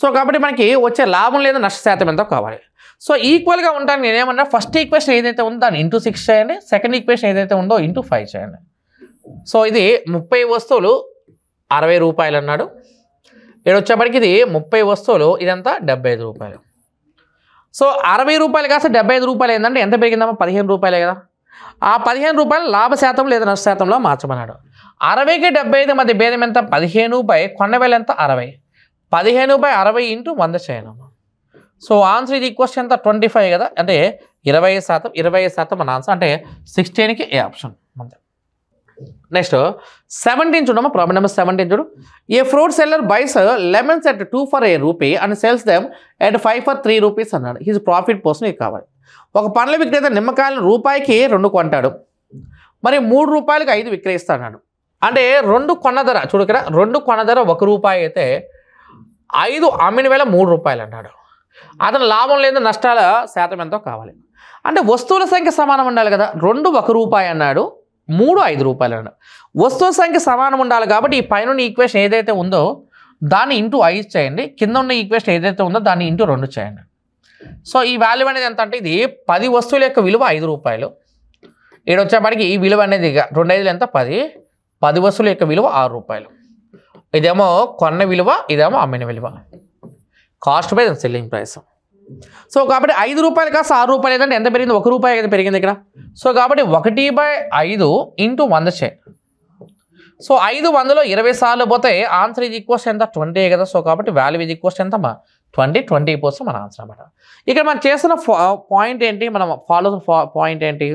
సో కాబట్టి మనకి వచ్చే లాభం లేదా నష్ట శాతం ఎంతో కావాలి. సో ఈక్వల్గా ఉంటాను నేనేమన్నా, ఫస్ట్ ఈక్వేషన్ ఏదైతే ఉందో దాన్ని ఇంటూ 6 చేయండి, సెకండ్ ఈక్వేషన్ ఏదైతే ఉందో ఇంటూ 5 చేయండి. సో ఇది 30 వస్తువులు 60 రూపాయలు అన్నాడు. ఇక్కడ వచ్చేప్పటికి ఇది 30 వస్తువులు ఇదంతా 75 రూపాయలు. సో 60 రూపాయలు కాస్త 75 రూపాయలు ఏంటంటే ఎంత పెరిగిందమ్మా? 15 రూపాయలే కదా. ఆ 15 రూపాయలు లాభ శాతం లేదా నష్ట శాతంలో మార్చమన్నాడు. 60కి 75 మధ్య భేదం ఎంత? 15 కొన్న వేల ఎంత? 60. 15/60 ఇంటూ 100 చేయను. సో ఆన్సర్ ఇది ఈక్వెషన్ ఎంత? 25 కదా, అంటే 20%. 20% మన ఆన్సర్, అంటే 16కి ఏ ఆప్షన్ అంతే. నెక్స్ట్ 17 చూడమ్మా. ప్రాబ్లం నెంబర్ 17 చూడు. A fruit seller buys lemons at 2 for a rupee and sells them at 5 for 3 rupees అన్నాడు. హిజ్ ప్రాఫిట్ కోసం ఇది కావాలి. ఒక పండ్ల విక్రేత నిమ్మకాయలు రూపాయికి 2 కొంటాడు, మరి 3 రూపాయలకి 5 విక్రయిస్తాడు. అంటే 2 కొన్న ధర చూడు, ఇక్కడ 2 కొన్న ధర 1 రూపాయి అయితే 5 అమ్మిన వేల 3 రూపాయలు అన్నాడు. అతను లాభం లేదా నష్టాల శాతం ఎంతో కావాలి. అంటే వస్తువుల సంఖ్య సమానం ఉండాలి కదా. 2 1 రూపాయి అన్నాడు, 3 5 రూపాయలు అన్నాడు. వస్తువుల సంఖ్య సమానం ఉండాలి కాబట్టి ఈ పైన ఈక్వేషన్ ఏదైతే ఉందో దాన్ని ఇంటూ 5 చేయండి, కింద ఉన్న ఈక్వేషన్ ఏదైతే ఉందో దాన్ని ఇంటూ 2 చేయండి. సో ఈ వాల్యూ అనేది ఎంత అంటే ఇది 10 వస్తువుల యొక్క విలువ 5 రూపాయలు. ఇక్కడ వచ్చేప్పటికి ఈ విలువ అనేది 2 5 ఎంత 10 వస్తువుల యొక్క విలువ 6 రూపాయలు. ఇదేమో కొన్న విలువ, ఇదేమో అమ్మిన విలువ. Cost by selling price. So కాబట్టి 5 రూపాయలు కాస్త 6 రూపాయలు ఏదంటే ఎంత పెరిగింది? 1 రూపాయి అయితే పెరిగింది ఇక్కడ. సో కాబట్టి 1/5 ఇంటూ 100 చేయండి. సో 5 100లో 20 సార్లు పోతే ఆన్సర్ ఇది ఈక్వెషన్ ఎంత? 20 కదా. సో కాబట్టి వాల్యూ ఇది ఈక్వెషన్ ఎంత? 20% మన ఆన్సర్ అన్నమాట. ఇక్కడ మనం చేస్తున్న పాయింట్ ఏంటి? మనం ఫాలో పాయింట్ ఏంటి?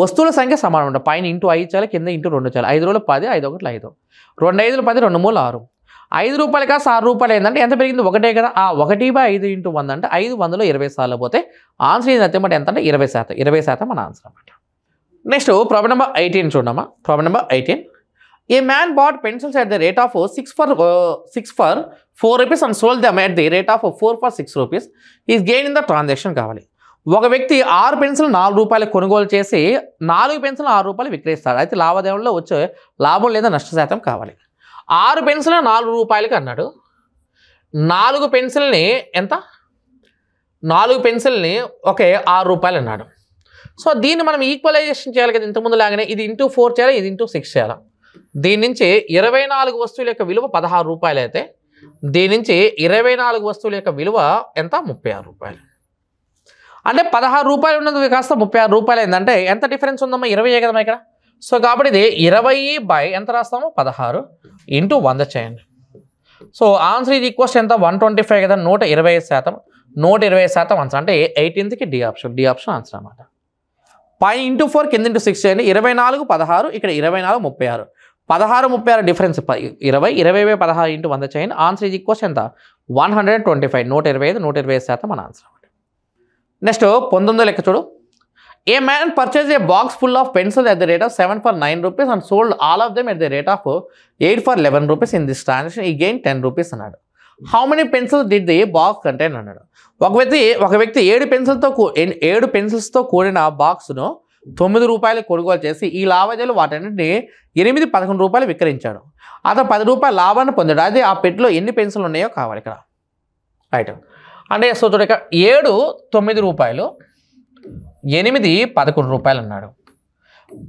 వస్తువుల సంఖ్య సమానం ఉంటుంది. పైన ఇంటూ 5 చేయాలి, కింద ఇంటూ 2 చేయాలి. 5 రోజులు 10, 5 1 5, 2 5 10, 2 3 6. 5 రూపాయలు కాస్త 6 రూపాయలు ఏంటంటే ఎంత పెరిగింది? 1 కదా. ఆ 1/5 ఇంటూ 100 అంటే 5 100లో 20 సార్లు పోతే ఆన్సర్ ఇది అయితే ఎంత అంటే 20%. 20% మన ఆన్సర్ అన్నమాట. నెక్స్ట్ ప్రాబ్లం నెంబర్ 18 చూడమ్మా. Problem number 18. A man bought pencils at the rate of 6 for 4 rupees and sold them at the rate of 4 for 6 rupees. Is gained in the transaction కావాలి. ఒక వ్యక్తి 6 పెన్సిల్ 4 రూపాయలకు కొనుగోలు చేసి 4 పెన్సిల్ 6 రూపాయలు విక్రయిస్తాడు. అయితే లావాదేవీలో వచ్చే లాభం లేదా నష్ట శాతం కావాలి. 6 పెన్సిల్ 4 రూపాయలకి అన్నాడు. 4 పెన్సిల్ని ఎంత? 4 పెన్సిల్ని 6 రూపాయలు అన్నాడు. సో దీన్ని మనం ఈక్వలైజేషన్ చేయాలి కదా ఇంతకుముందు లాగానే. ఇది ఇంటూ 4 చేయాలి, ఇది ఇంటూ 6 చేయాలి. దీని నుంచి 24 వస్తువుల యొక్క విలువ 16 రూపాయలు అయితే దీని నుంచి 24 వస్తువుల యొక్క విలువ ఎంత? 36 రూపాయలు. అంటే 16 రూపాయలు ఉన్నది కాస్త 36 రూపాయలు అయిందంటే ఎంత డిఫరెన్స్ ఉందమ్మా? 20 కదమ్మా ఇక్కడ. సో కాబట్టి ఇది 20 ఎంత రాస్తాము? 16 ఇంటూ 100 చేయండి. సో ఆన్సర్ ఇది ఈక్వెషన్ ఎంత? 125 కదా. 120%. 120% ఆన్సర్ అంటే 18కి D option. D option answer అన్నమాట. పైన ఇంటూ 4 కింద ఇంటూ 6 చేయండి. 24 16, ఇక్కడ 24 36. 16 36 డిఫరెన్స్ 20. 20/16 ఇంటూ 100 చేయండి. ఆన్సర్ ఇది ఈక్వెషన్ ఎంత? 125. 125 120% మన ఆన్సర్ అన్నమాట. నెక్స్ట్ 19 లెక్క చూడు. ఏ man purchase A box full of pencil at the rate of 7 for 9 rupees and sold all of them at the rate of 8 for 11 rupees. In this transaction he gained 10 rupees అన్నాడు. How many pencils did the box contain అన్నాడు. ఒక వ్యక్తి 7 పెన్సిల్స్తో కూడిన బాక్స్ను 9 రూపాయలు కొనుగోలు చేసి ఈ లావాదేవీలు వాటన్నింటినీ 8 11 రూపాయలు విక్రయించాడు. అతను 10 రూపాయల లాభాన్ని పొందాడు. అదే ఆ పెట్టిలో ఎన్ని పెన్సిల్ ఉన్నాయో కావాలి ఇక్కడ. రైట్. అంటే సో చూడ ఇక్కడ 7 9 రూపాయలు, 8 11 రూపాయలు అన్నాడు.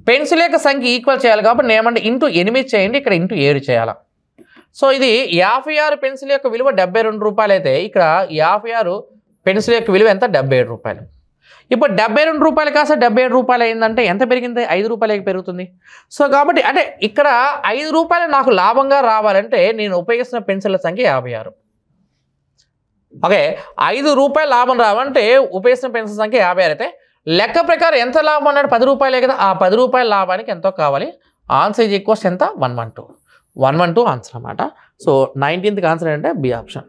పెన్సిల్ యొక్క సంఖ్య ఈక్వల్ చేయాలి కాబట్టి నేమంటే ఇంటూ 8 చేయండి, ఇక్కడ ఇంటూ 7 చేయాలి. సో ఇది 56 పెన్సిల్ యొక్క విలువ 72 రూపాయలు అయితే ఇక్కడ 56 పెన్సిల్ యొక్క విలువ ఎంత? 77 రూపాయలు. ఇప్పుడు 72 రూపాయలు కాస్త 77 రూపాయలు అయిందంటే ఎంత పెరిగింది? 5 రూపాయలకి పెరుగుతుంది. సో కాబట్టి అంటే ఇక్కడ 5 రూపాయలు నాకు లాభంగా రావాలంటే నేను ఉపయోగిస్తున్న పెన్సిల్ల సంఖ్య 56. ఓకే, 5 రూపాయలు లాభం రావాలంటే ఉపయోగిస్తున్న పెన్సిల్ సంఖ్య 56 అయితే లెక్క ప్రకారం ఎంత లాభం అన్నాడు? 10 రూపాయలే కదా. ఆ 10 రూపాయల లాభానికి ఎంతో కావాలి? ఆన్సర్ ఈజ్ ఈక్వల్స్ ఎంత? 112 ఆన్సర్ అన్నమాట. సో 19th ఆన్సర్ అంటే బి ఆప్షన్.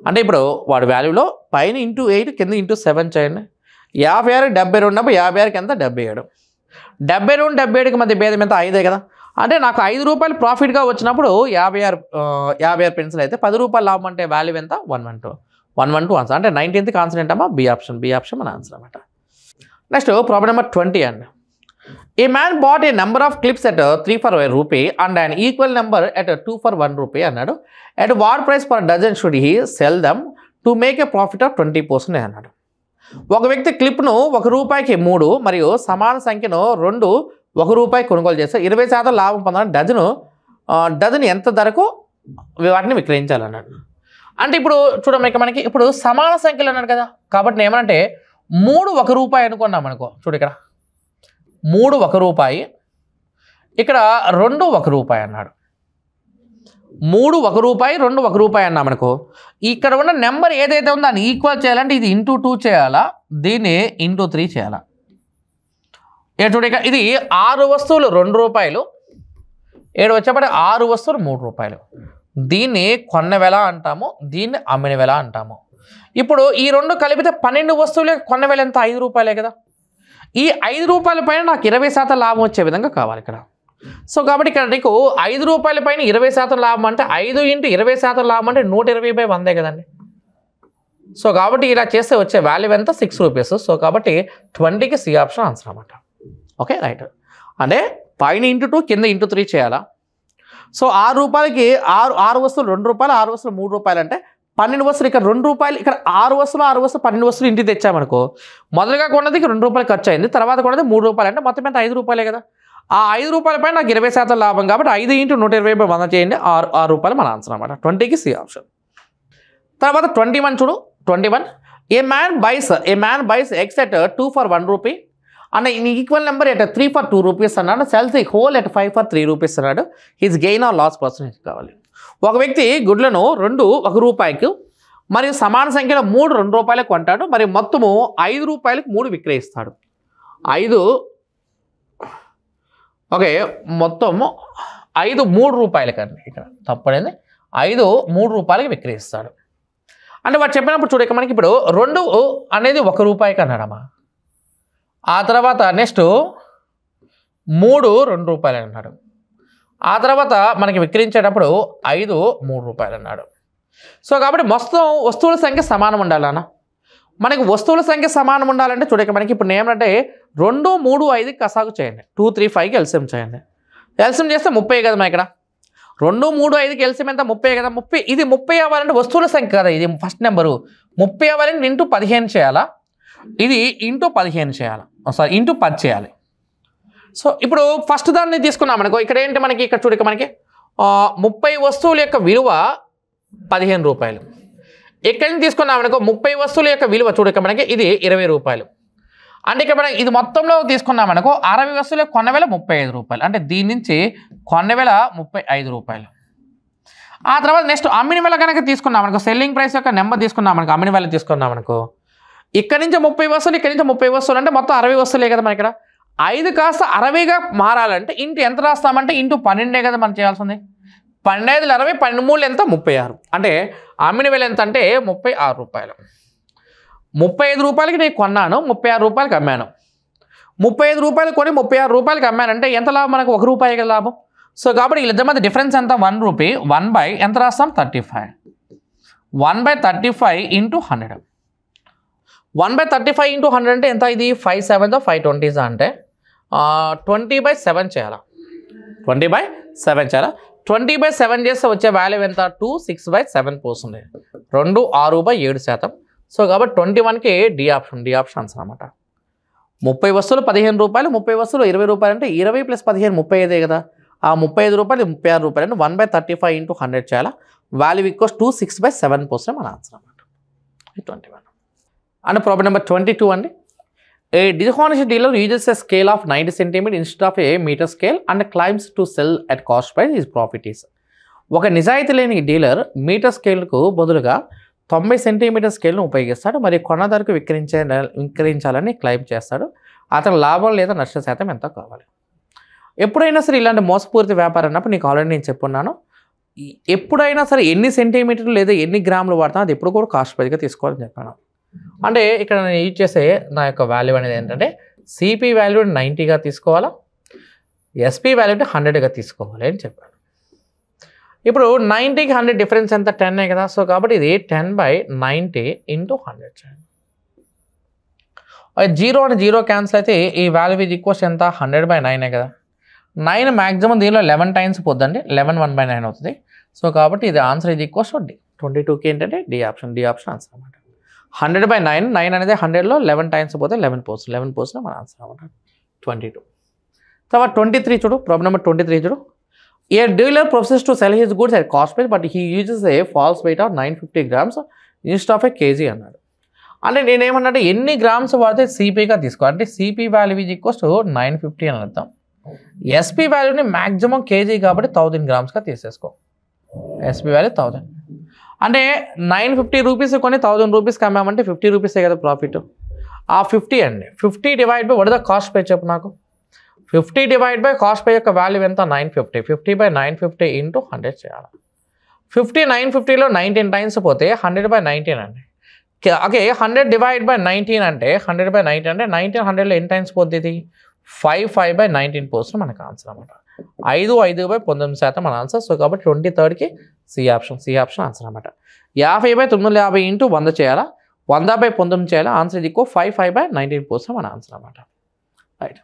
అంటే ఇప్పుడు వాడి వాల్యూలో పైన ఇంటూ 8 కింద ఇంటూ 7 చేయండి. 56 72 ఉన్నప్పుడు 56కి ఎంత 77. 72 77కి మధ్య భేదం ఎంత 5 కదా. అంటే నాకు 5 రూపాయలు ప్రాఫిట్గా వచ్చినప్పుడు 56 పెన్సిల్ అయితే 10 రూపాయలు లాభం అంటే వాల్యూ ఎంత 112 ఆన్సర్. అంటే 19th ఆన్సర్ ఏంటమ్మా బి ఆప్షన్ మన ఆన్సర్ అనమాట. నెక్స్ట్ ప్రాబ్లం నెంబర్ 20 అండి. A man bought a number of clips at 3 for 1 rupee and an equal number at 2 for 1 rupee అన్నాడు. At what price per dozen should he sell them to make a profit of 20% అన్నాడు. ఒక వ్యక్తి క్లిప్ను 1 రూపాయికి 3 మరియు సమాన సంఖ్యను 2 1 రూపాయి కొనుగోలు చేస్తే 20% లాభం పొందాలని డజన్ ఎంత ధరకు వాటిని విక్రయించాలన్నాడు. అంటే ఇప్పుడు చూడమ్మ మనకి ఇప్పుడు సమాన సంఖ్యలు అన్నాడు కదా. కాబట్టి నేను ఏమనంటే 3 1 రూపాయి అనుకున్నాం అనుకో. చూడు ఇక్కడ 3 1 రూపాయి, ఇక్కడ 2 1 రూపాయి అన్నాడు. 3 1 రూపాయి 2 1 రూపాయి అన్నామనుకో. ఇక్కడ ఉన్న నెంబర్ ఏదైతే ఉందో దాన్ని ఈక్వల్ చేయాలంటే ఇది ఇంటూ 2 చేయాలా, దీన్ని ఇంటూ 3 చేయాలా. చూడ ఇది 6 వస్తువులు 2 రూపాయలు, 7 వచ్చేప్పటి 6 వస్తువులు 3 రూపాయలు. దీన్ని కొన్న వెల అంటాము, దీన్ని అమ్మిన వెల అంటాము. ఇప్పుడు ఈ 2 కలిపితే 12 వస్తువులే కొన్న వెల ఎంత 5 రూపాయలే కదా. ఈ 5 రూపాయల పైన నాకు 20% లాభం వచ్చే విధంగా కావాలి ఇక్కడ. సో కాబట్టి ఇక్కడ నీకు 5 రూపాయల పైన 20% లాభం అంటే 5 × 20% లాభం అంటే 120/100 కదండి. సో కాబట్టి ఇలా చేస్తే వచ్చే వాల్యూ ఎంత 6 రూపీస్. సో కాబట్టి 20కి సి ఆప్షన్ ఆన్సర్ అన్నమాట. Okay right. అంటే పైన ఇంటూ 2 కింద ఇంటూ 3 చేయాలా. సో 6 రూపాయలకి 6 వస్తువులు 2 రూపాయలు, 6 వస్తువులు 3 రూపాయలు అంటే 12 వస్తువులు. ఇక్కడ 2 రూపాయలు, ఇక్కడ 6 వస్తువులు 12 వస్తువులు ఇంటికి తెచ్చామనుకో. మొదలుగా కొన్నది 2 రూపాయలు ఖర్చు అయింది, తర్వాత కొన్నది 3 రూపాయలు అంటే మొత్తం ఎంత 5 రూపాయలే కదా. ఆ 5 రూపాయల పైన నాకు 20% లాభం కాబట్టి 5 × 120/100 చేయండి. 6 రూపాయలు మన ఆన్సర్ అనమాట. 20కి సి ఆప్షన్. తర్వాత 21 చూడు. 21 a man buys eggs at 2 for 1 rupee and in equal number at 3 for 2 rupees అన్నాడు. Sells the whole at 5 for 3 rupees అన్నాడు. His gain or loss percentage కావాలి. ఒక వ్యక్తి గుడ్లను 2 1 రూపాయికి మరియు సమాన సంఖ్యలో 3 2 రూపాయలకు కొంటాడు మరియు మొత్తము 5 రూపాయలకు 3 విక్రయిస్తాడు. 5 ఓకే మొత్తం 5 3 రూపాయలకి అండి. ఇక్కడ తప్పడేది 5 3 రూపాయలకి విక్రయిస్తాడు. అంటే వాడు చెప్పినప్పుడు చూడక మనకి ఇప్పుడు 2 అనేది 1 రూపాయికి అన్నాడమ్మా. ఆ తర్వాత నెక్స్ట్ 3 2 రూపాయలు అన్నాడు. ఆ తర్వాత మనకి విక్రయించేటప్పుడు 5 3 రూపాయలు అన్నాడు. సో కాబట్టి మొత్తం వస్తువుల సంఖ్య సమానం ఉండాలన్న. మనకి వస్తువుల సంఖ్య సమానం ఉండాలంటే చూడక మనకి ఇప్పుడు ఏమంటే 2 3 5కి కసాగు చేయండి, 2 3 5కి ఎల్సిఎం చేయండి. ఎల్సిఎం చేస్తే 30 కదా ఇక్కడ. 2 3 5కి ఎల్సిఎం ఎంత 30 కదా. 30 ఇది 30 అవ్వాలంటే వస్తువుల సంఖ్య కదా. ఇది ఫస్ట్ నెంబరు 30 అవ్వాలంటే ఇంటూ 15 చేయాలా, ఇది ఇంటూ 15 చేయాలి, సారీ ఇంటూ 10 చేయాలి. సో ఇప్పుడు ఫస్ట్ దాన్ని తీసుకున్నాం అనుకో. ఇక్కడ ఏంటి మనకి ఇక్కడ చూడక మనకి 30 వస్తువుల యొక్క విలువ 15 రూపాయలు. ఇక్కడి నుంచి తీసుకున్నాం అనుకో 30 వస్తువుల యొక్క విలువ చూడక మనకి ఇది 20 రూపాయలు. అంటే ఇక్కడ మనం ఇది మొత్తంలో తీసుకున్నాం అనుకో 60 వస్తువుల కొన్న వెల 35 రూపాయలు. అంటే దీని నుంచి కొన్న వెల 35 రూపాయలు. ఆ తర్వాత నెక్స్ట్ అమ్మిన వెల కనుక తీసుకున్నాం అనుకో, సెల్లింగ్ ప్రైస్ యొక్క నెంబర్ తీసుకున్నాం అనుకో, అమ్మిన వెల తీసుకున్నాం అనుకో. ఇక్కడ నుంచి 30 వస్తువులు, ఇక్కడ నుంచి 30 వస్తువులు అంటే మొత్తం 60 వస్తువులే కదా మన ఇక్కడ. 5 కాస్త 60గా మారాలంటే ఇంటూ ఎంత రాస్తామంటే ఇంటూ 12 కదా మనం చేయాల్సింది. 12 60 12 3 ఎంత 36. అంటే అమ్మిన వెల ఎంత అంటే 36 రూపాయలు. 35 రూపాయలకి నేను కొన్నాను, 36 రూపాయలకి అమ్మాను. 35 రూపాయలు కొని 36 రూపాయలకి అమ్మానంటే ఎంత లాభం మనకు 1 రూపాయి కదా లాభం. సో కాబట్టి వీళ్ళిద్దరి మధ్య డిఫరెన్స్ ఎంత 1 రూపీ. 1 ఎంత రాస్తాం 35. 1/35 × 100. 1/35 × 100 అంటే ఎంత ఇది 5 7 520 అంటే 20/7 చేయాలా. 20/7 చేయాలా. 20/7 చేస్తే వచ్చే వాల్యూ ఎంత 2 6/7%. 2 6/7%. సో కాబట్టి 21కి డి ఆప్షన్ ఆన్సర్ అనమాట. 30 వస్తువులు 15 రూపాయలు, 30 వస్తువులు 20 రూపాయలు అంటే 20 + 15 35 కదా. ఆ 35 రూపాయలు 36 రూపాయలు అంటే 1/35 × 100 చేయాలా. వాల్యూ ఈక్వల్స్ 2 6/7% మన ఆన్సర్ అనమాట. 21 అండ్ ప్రాబ్లం నెంబర్ 22 అండి. A dishonest dealer uses a scale of 90 cm instead of a metre scale and claims to sell at cost price his profit is. ఒక నిజాయితీ లేని డీలర్ మీటర్ స్కేల్కు బదులుగా 90 cm స్కేల్ను ఉపయోగిస్తాడు మరియు కొన్న ధరకు విక్రయించాలని క్లైమ్ చేస్తాడు. అతను లాభం లేదా నష్ట శాతం ఎంత కావాలి. ఎప్పుడైనా సరే ఇలాంటి మోసపూరిత వ్యాపారం అన్నప్పుడు నీకు ఆల్రెడీ నేను చెప్పున్నాను, ఎప్పుడైనా సరే ఎన్ని సెంటీమీటర్లు లేదా ఎన్ని గ్రాములు వాడతాం అది ఎప్పుడు కూడా కాస్ట్ ప్రైస్గా తీసుకోవాలని చెప్పాను. అంటే ఇక్కడ నేను యూజ్ చేసే నా యొక్క వాల్యూ అనేది ఏంటంటే సిపి వాల్యూ 90గా తీసుకోవాలా, ఎస్పీ వాల్యూని 100గా తీసుకోవాలి అని చెప్పాను. ఇప్పుడు 90కి 100 డిఫరెన్స్ ఎంత 10 కదా. సో కాబట్టి ఇది 10/90 × 100 చేయండి. 0 అని 0 క్యాన్సిల్ అయితే ఈ వాల్యూ ఇది ఈక్వల్స్ ఎంత 100/9 కదా. 9 మ్యాక్సిమం దీనిలో 11 టైమ్స్ పోద్దండి, 11 1/9 అవుతుంది. సో కాబట్టి ఇది ఆన్సర్ ఇది ఈక్వల్స్ డి. 22కి ఏంటంటే డి ఆప్షన్ ఆన్సర్ అనమాట. 100/9, 9 అనేది 100లో 11 టైమ్స్ పోతే 11 పోర్షన్ మన ఆన్సర్ అనమాట 22. తర్వాత 23 చూడు, ప్రాబ్లం నెంబర్ 23 చూడు. A dealer professes to sell his goods at cost price but he uses a false weight of 950 grams instead of a KG అన్నాడు. అంటే నేనేమన్నా ఎన్ని గ్రామ్స్ వాడితే సిపిగా తీసుకో, అంటే CP value is equals to 950 అని అర్థం. ఎస్పీ వాల్యూని మ్యాక్సిమం కేజీ కాబట్టి 1000 grams తీసేసుకో. ఎస్పీ వాల్యూ 1000 అంటే 950 రూపీస్ కొని 1000 రూపీస్కి అమ్మామంటే 50 రూపీసే కదా ప్రాఫిట్. ఆ 50 అండి, 50 divide by what the cost pay చెప్పు నాకు. 50 డివైడ్ బై కాస్ట్ పే యొక్క వాల్యూ ఎంత 950. 50/950 × 100 చేయాలి. 50 950లో 19 టైమ్స్ పోతే 100/19 అండి. ఓకే, 100 డివైడ్ బై 19 అంటే 100/19 అంటే 19 100లో ఎన్ని టైమ్స్ పోతుంది 5/19 పోర్షన్ మనకు ఆన్సర్ అనమాట. 5/19% మన ఆన్సర్. సో కాబట్టి 23కి సి ఆప్షన్ ఆన్సర్ అనమాట. 50/950 × 100 చేయాలా, 100/19 చేయాలా, ఆన్సర్ ఇది 5/19 పోర్షన్ మన ఆన్సర్ అనమాట. రైట్.